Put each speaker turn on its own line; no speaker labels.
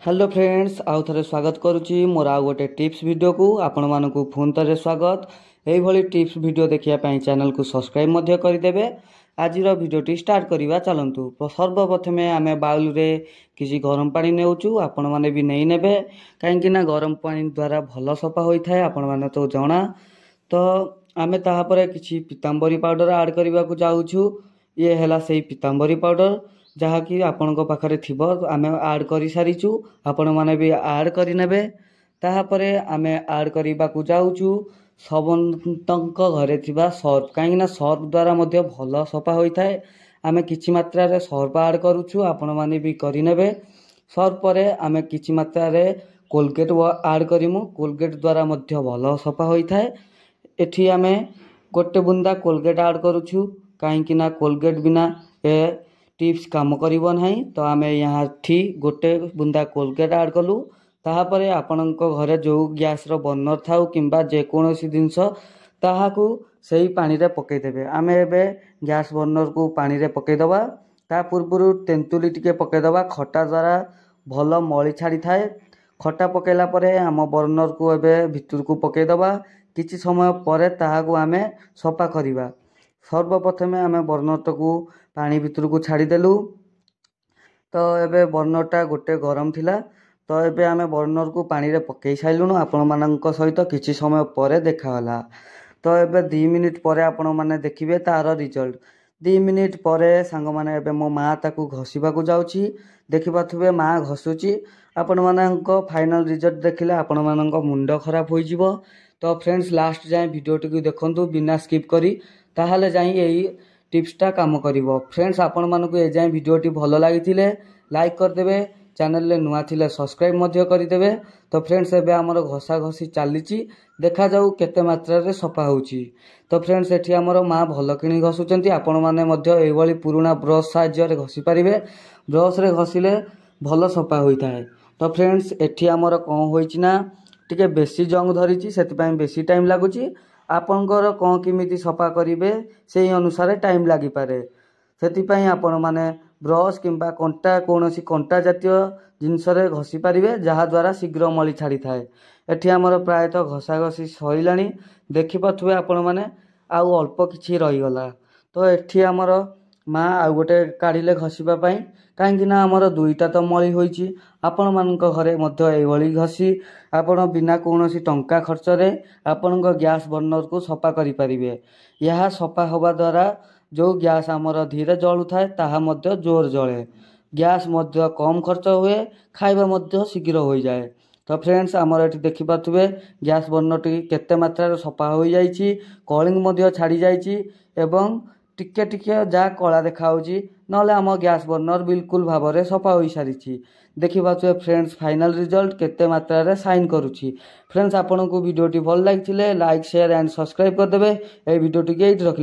Hello friends आउ थे स्वागत करुच्ची मोर आउ गोटे टिप्स वीडियो को आपण मानक पुन थे स्वागत यही टिप्स वीडियो देखिए चैनल को सब्सक्राइब करदे। आज भिडटी स्टार्ट करवा चलतु। सर्वप्रथम आम बाउल रे किसी गरम पानी नेउचु आपण मैंने भी नहीं नेबे कहीं गरम पानी द्वारा भल सफा होता है आपण मैंने तो जना। तो आम तापर किसी पीताम्बरी पाउडर आड करने को जाऊँ। ये है से पीताम्बरी पाउडर जहाँकि आपण पाखे थी आम आड कर सारीचु आपण मैंने भी आड करे। तापर आम आड करने को जाऊँ समस्त घरे थिबा सर्फ कहीं सर्फ द्वारा भल सफा होता है। आम किछि मात्रा रे सर्फ आड करुचु आपण मैंने भी करे। सर्फ पर आम किछि मात्रा रे कोलगेट आड करूँ कोलगेट द्वारा भल सफा होता है। एठी आम गोटे बुंदा कोलगेट आड करुचु कहीं कोलगेट बिना ए टिप्स काम करिबो नहीं। तो आम यहाँ ठी गोटे बुंदा कोलगेट आड कलु। ताहापर आपणक घरे जो गैस रो बर्नर थाउ किंबा जेकोसी जिनस ताहाकू सही पानी रे पकईदेवे। आम एबे गैस बर्नर को पानी रे पकईदबा। ता पूर्व तेंतुली टिके पकईदबा। खटा द्वारा भल मली छाड़ी थाए। खटा पकेला परे आम बर्नर को एबे भितर को पकईदबा। किछि समय परे ताहाकू आम सफा करिबा। सर्वप्रथमे आम बर्नर को पानी भितर को छाड़ीदेलु। तो एबे बर्नरटा गोटे गरम थिला। तो एबे आम बर्नर को पानी रे पकई साइलुनु आपण मानक सहित किछि समय परे देखागला। तो एबे 2 मिनिट परे आपण माने देखिबे तार रिजल्ट। 2 मिनिट परे सांग माने एबे मो माँ ताकू घसीबा को जाउची देखिबाथुबे माँ घसुची। आपण मानक फाइनल रिजल्ट देखिले आपण मानक मुंड खराब होई जिवो। तो फ्रेंड्स लास्ट जाए वीडियोटी को देखंतु बिना स्किप करी ताहाले जाई एई टिप्सटा काम करिवो। फ्रेंड्स आपण मानक ए जाए वीडियोटी भलो लागिथिले लाइक करदेबे। चैनल ले नुआ थिले सब्सक्राइब मध्य करदेबे। तो फ्रेंड्स एबे हमर घसा घसी चलीची देखा जाऊ केते मात्रा रे सफा होउची। तो फ्रेंड्स एठी हमर माँ भलो किनी घसुचंती आपण माने मध्य एई भली पुराना ब्रश साहाय्य रे घसी परिबे। ब्रश रे घसिले भलो सफा होइता है। तो फ्रेंड्स एठी हमर कोन होइची ना टिके बेसी जंग धरिची सेति पई बेसी टाइम लागुची। आपनकर कोन किमिति सफा करिवे सेही अनुसार टाइम लागि पारे। सेति पई आपण माने ब्रश किंबा कंटा कोनोसी कंटा जातीय जिनस रे घसी पारिबे जहा द्वारा शीघ्र मली छाड़ी थाए। एठी हमर प्रायतः घसा घसी सइलाणी देखि पाथुबे आपण माने आउ अल्प किछि रहि गला। तो एठी हमर माँ आउ गोटे काढिले घसीबा पई काहेकि ना हमर दुईटा तो मली होईची। आपण मानक घरे मध्य एई भली घसी आपण बिना कोनोसी टंका खर्च रे आपणक गैस बर्नर को सफा करि परिबे। यह सफा होबा द्वारा जो गैस आमर धीरे जलु थाए ताहा मध्य जोर जले। गैस मध्य कम खर्च हुए खाइबा मध्य शीघ्र हो जाए। तो फ्रेंड्स आमर एठी देखि पाथुबे गैस बर्नर टी केते मात्रा रे सफा हो जाईची। कलिंग मध्य छाड़ी जाईची एवं टिके टिके जा कला देखा होची नले आम गैस बर्नर बिल्कुल भाव रे सफा हो सारीची। देखि पाथुबे फ्रेंड्स फाइनल रिजल्ट केते मात्रा रे साइन करूची। फ्रेंड्स आपन को वीडियोटी भल लागिथिले लाइक शेयर एंड सब्सक्राइब कर देबे। ए वीडियोटी के एठी रखली।